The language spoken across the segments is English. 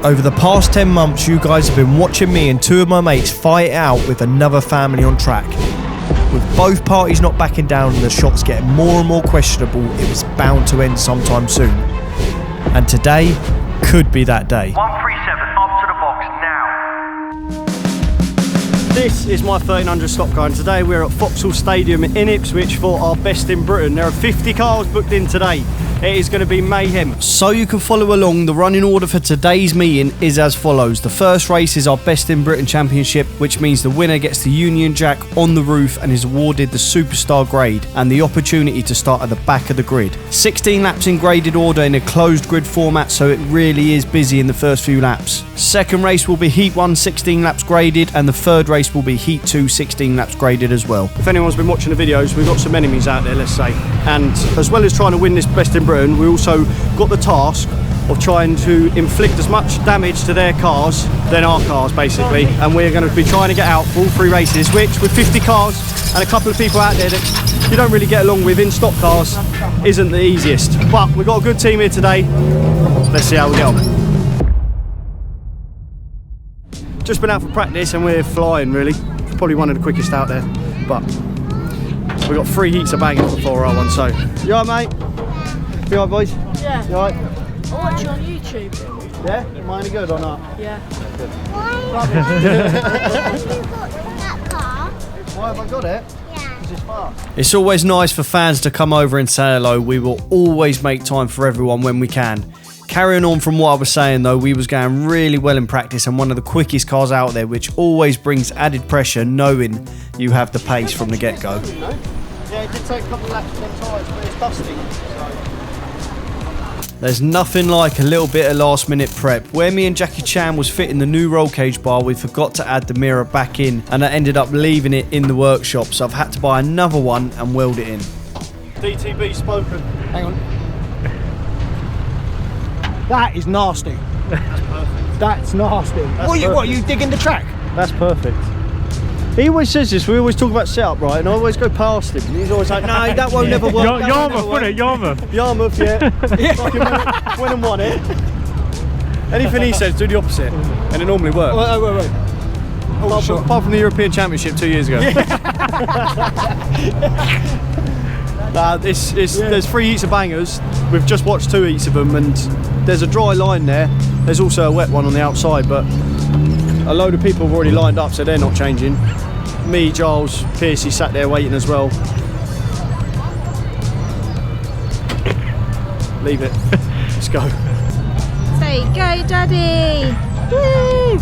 Over the past 10 months, you guys have been watching me and two of my mates fight it out with another family on track. With both parties not backing down and the shots getting more and more questionable, it was bound to end sometime soon. And today could be that day. 137, up to the box now. This is my 1300 Stockcar, and today we're at Vauxhall Stadium in Ipswich for our Best in Britain. There are 50 cars booked in today. It is going to be mayhem. So you can follow along. The running order for today's meeting is as follows. The first race is our Best in Britain Championship, which means the winner gets the Union Jack on the roof and is awarded the Superstar grade and the opportunity to start at the back of the grid. 16 laps in graded order in a closed grid format, so it really is busy in the first few laps. Second race will be Heat 1, 16 laps graded, and the third race will be Heat 2, 16 laps graded as well. If anyone's been watching the videos, we've got some enemies out there, let's say. And as well as trying to win this Best in Britain, we also got the task of trying to inflict as much damage to their cars than our cars, basically. And we're going to be trying to get out for all three races, which with 50 cars and a couple of people out there that you don't really get along with in stock cars isn't the easiest. But we've got a good team here today. Let's see how we get on. Just been out for practice and we're flying, really. Probably one of the quickest out there. But we've got 3 heats of bangers before our one, so. You alright, mate? You alright, boys? Yeah. You alright? I watch you on YouTube. Yeah? Mine are good or not? Yeah. Why have you got that car? Why have I got it? Yeah. It's just fast. It's always nice for fans to come over and say hello. We will always make time for everyone when we can. Carrying on from what I was saying though, we was going really well in practice and one of the quickest cars out there, which always brings added pressure knowing you have the pace from the get-go. Yeah, it did take a couple of laps of them tyres, but it's dusty. There's nothing like a little bit of last minute prep. Where me and Jackie Chan was fitting the new roll cage bar, we forgot to add the mirror back in and I ended up leaving it in the workshop, so I've had to buy another one and weld it in. DTB spoken. Hang on. That is nasty. That's perfect. That's nasty. What are you digging the track? That's perfect. He always says this, we always talk about setup, right? And I always go past him. And he's always like, no, that won't never work. Yarmouth, wasn't it? Yarmouth. Yarmouth, yeah. Fucking went and won it. Anything he says, do the opposite. And it normally works. Wait. Apart from the European Championship 2 years ago. There's 3 heats of bangers. We've just watched 2 heats of them, and there's a dry line there. There's also a wet one on the outside, but a load of people have already lined up, so they're not changing. Me, Giles, Piercy sat there waiting as well. Leave it. Let's go. Say, go, Daddy! Woo!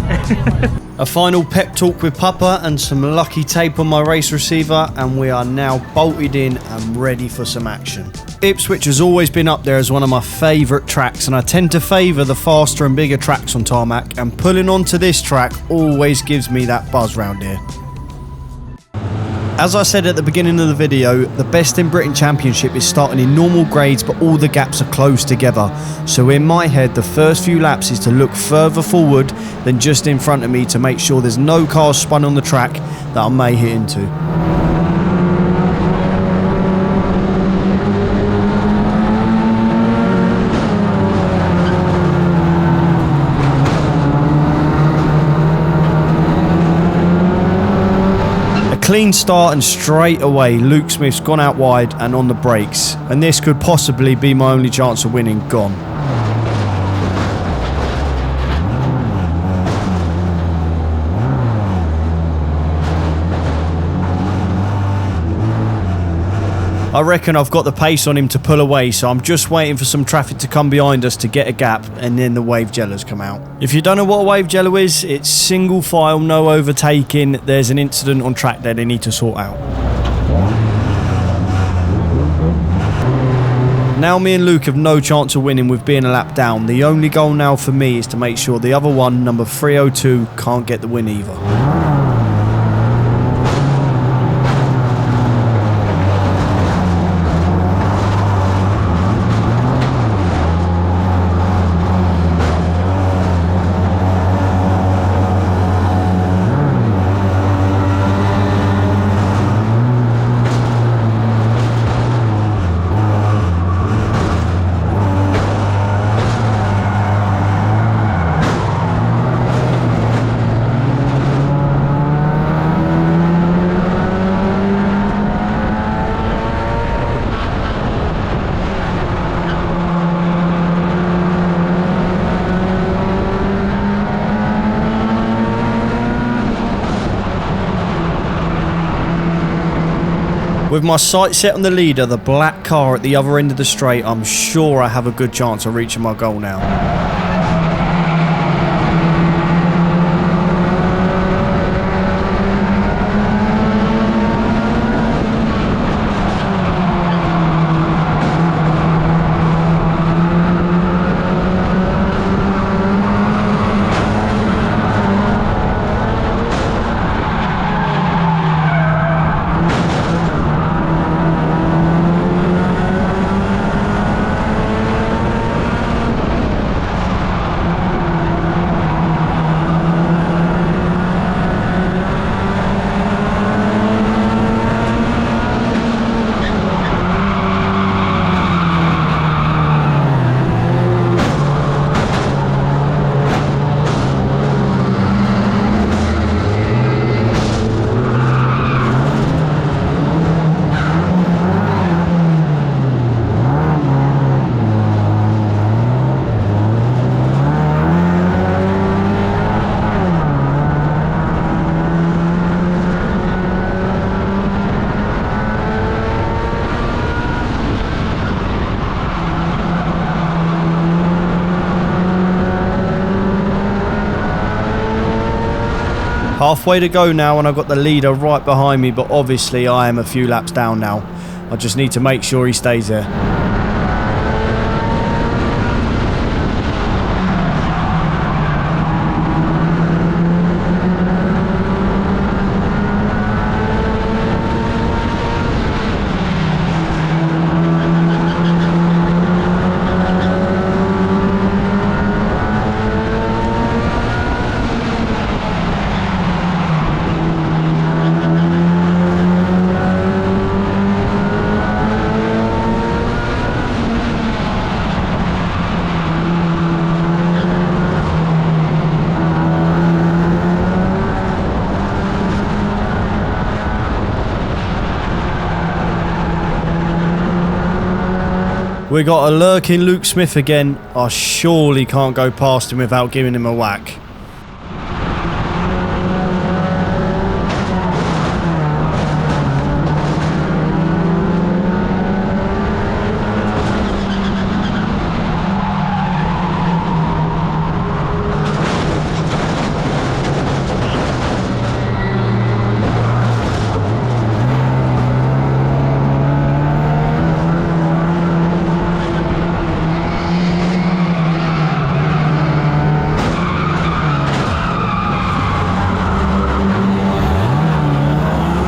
A final pep talk with Papa and some lucky tape on my race receiver, and we are now bolted in and ready for some action. Ipswich has always been up there as one of my favourite tracks, and I tend to favour the faster and bigger tracks on tarmac, and pulling onto this track always gives me that buzz round here. As I said at the beginning of the video, the Best in Britain Championship is starting in normal grades, but all the gaps are close together. So in my head, the first few laps is to look further forward than just in front of me to make sure there's no cars spun on the track that I may hit into. Clean start and straight away Luke Smith's gone out wide and on the brakes, and this could possibly be my only chance of winning gone. I reckon I've got the pace on him to pull away, so I'm just waiting for some traffic to come behind us to get a gap, and then the wave jellers come out. If you don't know what a wave jello is, it's single file, no overtaking. There's an incident on track that they need to sort out. Now me and Luke have no chance of winning with being a lap down. The only goal now for me is to make sure the other one, number 302, can't get the win either. With my sight set on the leader, the black car at the other end of the straight, I'm sure I have a good chance of reaching my goal now. Halfway to go now, and I've got the leader right behind me, but obviously I am a few laps down now. I just need to make sure he stays there. We got a lurking Luke Smith again. I surely can't go past him without giving him a whack.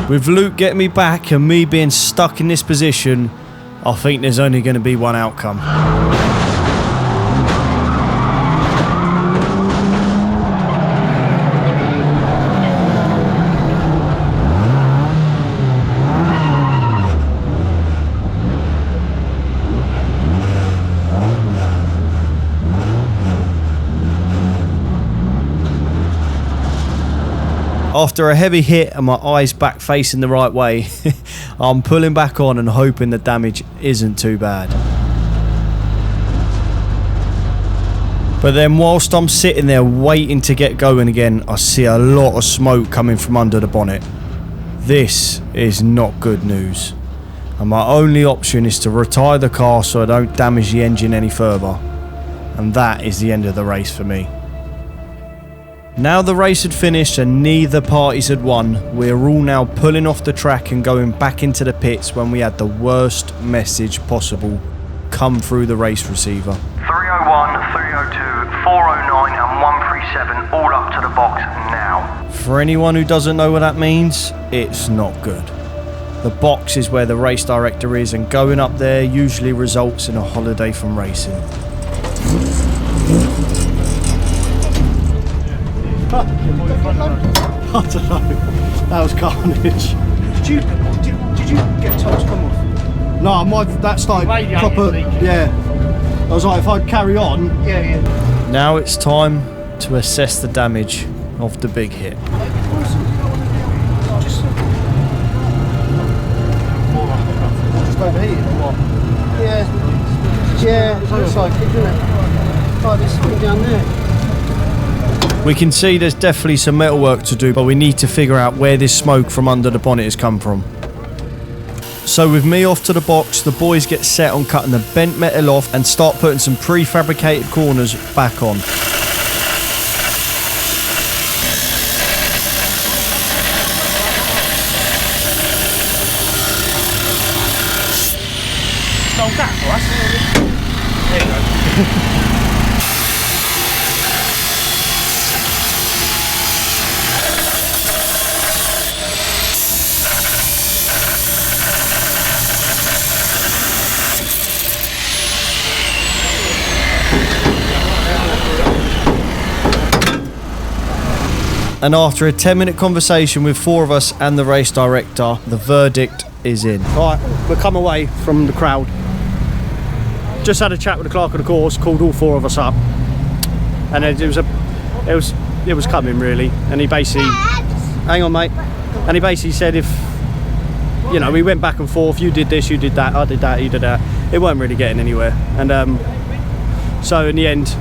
With Luke getting me back and me being stuck in this position, I think there's only going to be one outcome. After a heavy hit and my eyes back facing the right way, I'm pulling back on and hoping the damage isn't too bad. But then whilst I'm sitting there waiting to get going again, I see a lot of smoke coming from under the bonnet. This is not good news. And my only option is to retire the car so I don't damage the engine any further. And that is the end of the race for me. Now the race had finished and neither parties had won, we're all now pulling off the track and going back into the pits when we had the worst message possible come through the race receiver. 301, 302, 409 and 137 all up to the box now. For anyone who doesn't know what that means, it's not good. The box is where the race director is, and going up there usually results in a holiday from racing. I don't know. That was carnage. Did you get told to come off? No, that started proper. Yeah. I was like, if I'd carry on. Yeah. Now it's time to assess the damage of the big hit. Just overheated or what? Yeah. It looks like it, doesn't it? Like this thing down there. We can see there's definitely some metal work to do, but we need to figure out where this smoke from under the bonnet has come from. So with me off to the box, the boys get set on cutting the bent metal off and start putting some prefabricated corners back on. And after a 10-minute conversation with 4 of us and the race director, the verdict is in. Right, we've come away from the crowd. Just had a chat with the clerk of the course, called all 4 of us up, and it was coming really. And he basically, hang on, mate. And he basically said, if you know, we went back and forth. You did this, you did that, I did that, you did that. It weren't really getting anywhere. And so in the end,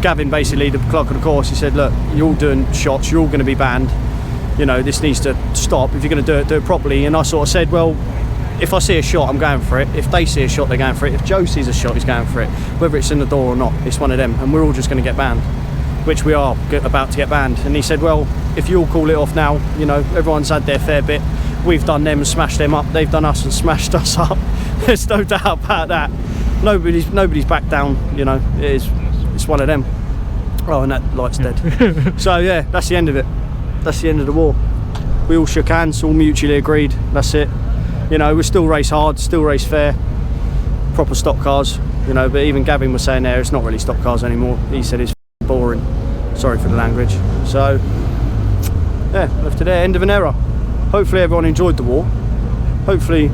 Gavin basically, the clerk of the course, he said, look, you're all doing shots, you're all going to be banned. You know, this needs to stop. If you're going to do it properly. And I sort of said, well, if I see a shot, I'm going for it. If they see a shot, they're going for it. If Joe sees a shot, he's going for it. Whether it's in the door or not, it's one of them. And we're all just going to get banned, which we are about to get banned. And he said, well, if you all call it off now, you know, everyone's had their fair bit. We've done them and smashed them up. They've done us and smashed us up. There's no doubt about that. Nobody's back down, you know. It's one of them. Oh, and that light's dead. So yeah, that's the end of it. That's the end of the war. We all shook hands, all mutually agreed. That's it. You know, we still race hard, still race fair, proper stock cars. You know, but even Gavin was saying there, it's not really stock cars anymore. He said it's boring. Sorry for the language. So yeah, left to there, end of an era. Hopefully everyone enjoyed the war. Hopefully,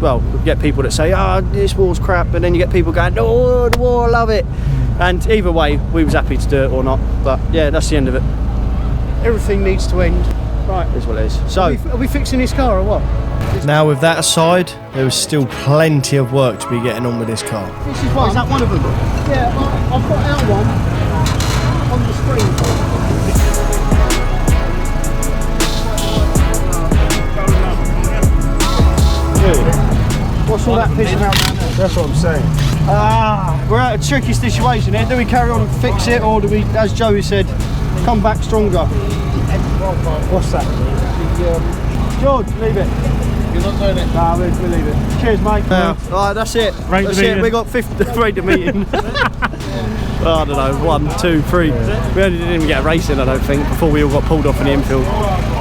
well, we get people that say, this war's crap, and then you get people going, oh, the war, I love it. And either way, we was happy to do it or not. But yeah, that's the end of it. Everything needs to end. Right, is what it is. So, are we fixing this car or what? Now with that aside, there was still plenty of work to be getting on with this car. This is one. is that one of them? Yeah, I've got out one on the screen. What's all that pissing out? That's what I'm saying. We're at a tricky situation here. Do we carry on and fix it, or do we, as Joey said, come back stronger? What's that? George, leave it. You're not doing it? Nah, we'll leave it. Cheers, mate. Alright, that's it. That's it. We got 50. Rate the meeting. I don't know, 1, 2, 3. We only didn't even get a race in, I don't think, before we all got pulled off in the infield.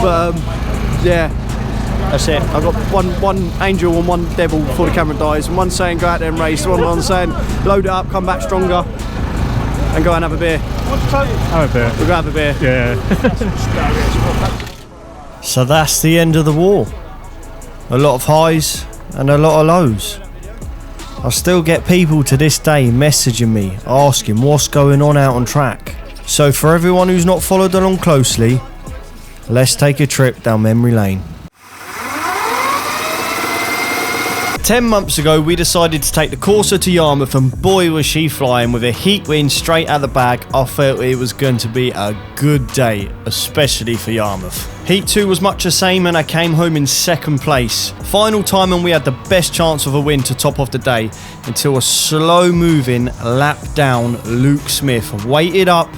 But yeah, that's it. I've got one angel and one devil before the camera dies, and one saying go out there and race, one saying load it up, come back stronger, and go and have a beer. Have a beer. We'll go have a beer. Yeah. So that's the end of the war. A lot of highs and a lot of lows. I still get people to this day messaging me asking what's going on out on track. So for everyone who's not followed along closely, let's take a trip down memory lane. 10 months ago we decided to take the Corsa to Yarmouth, and boy was she flying. With a heat wind straight out the bag, I felt it was going to be a good day, especially for Yarmouth. Heat 2 was much the same and I came home in 2nd place. Final time and we had the best chance of a win to top off the day, until a slow moving lap down Luke Smith waited up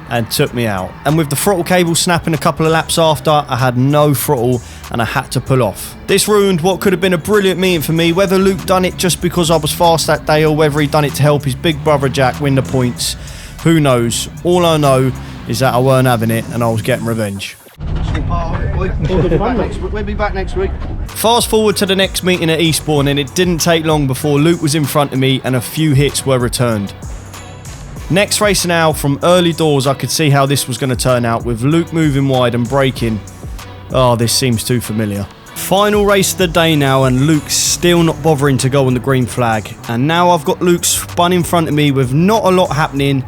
and took me out. And with the throttle cable snapping a couple of laps after, I had no throttle and I had to pull off. This ruined what could have been a brilliant meeting for me. Whether Luke done it just because I was fast that day, or whether he done it to help his big brother Jack win the points, who knows. All I know is that I weren't having it and I was getting revenge. We'll be back next week. Fast forward to the next meeting at Eastbourne, and it didn't take long before Luke was in front of me and a few hits were returned. Next race now, from early doors I could see how this was going to turn out, with Luke moving wide and braking. Oh, this seems too familiar. Final race of the day now, and Luke's still not bothering to go on the green flag. And now I've got Luke spun in front of me with not a lot happening,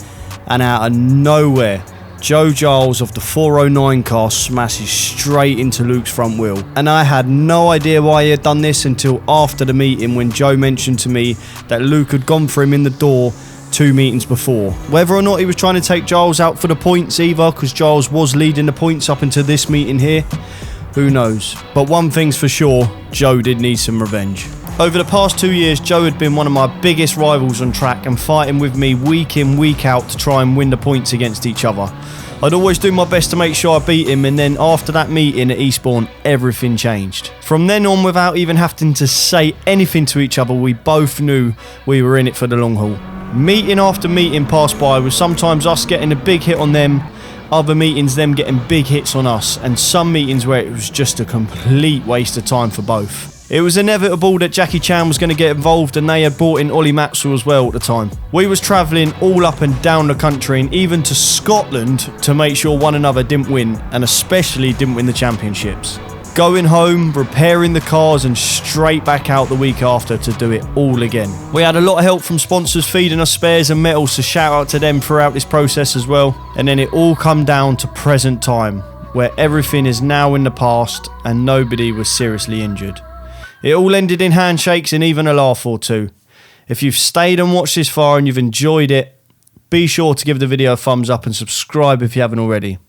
and out of nowhere, Joe Giles of the 409 car smashes straight into Luke's front wheel. And I had no idea why he had done this until after the meeting, when Joe mentioned to me that Luke had gone for him in the door 2 meetings before. Whether or not he was trying to take Giles out for the points either, because Giles was leading the points up until this meeting here, Who knows? But one thing's for sure, Joe did need some revenge. Over the past 2 years, Joe had been one of my biggest rivals on track and fighting with me week in, week out to try and win the points against each other. I'd always do my best to make sure I beat him, and then after that meeting at Eastbourne, everything changed. From then on, without even having to say anything to each other, we both knew we were in it for the long haul. Meeting after meeting passed by, with sometimes us getting a big hit on them, other meetings them getting big hits on us, and some meetings where it was just a complete waste of time for both. It was inevitable that Jackie Chan was going to get involved, and they had brought in Olly Matsell as well at the time. We was travelling all up and down the country and even to Scotland to make sure one another didn't win, and especially didn't win the championships. Going home, repairing the cars, and straight back out the week after to do it all again. We had a lot of help from sponsors feeding us spares and metals, so shout out to them throughout this process as well. And then it all come down to present time, where everything is now in the past and nobody was seriously injured. It all ended in handshakes and even a laugh or two. If you've stayed and watched this far and you've enjoyed it, be sure to give the video a thumbs up and subscribe if you haven't already.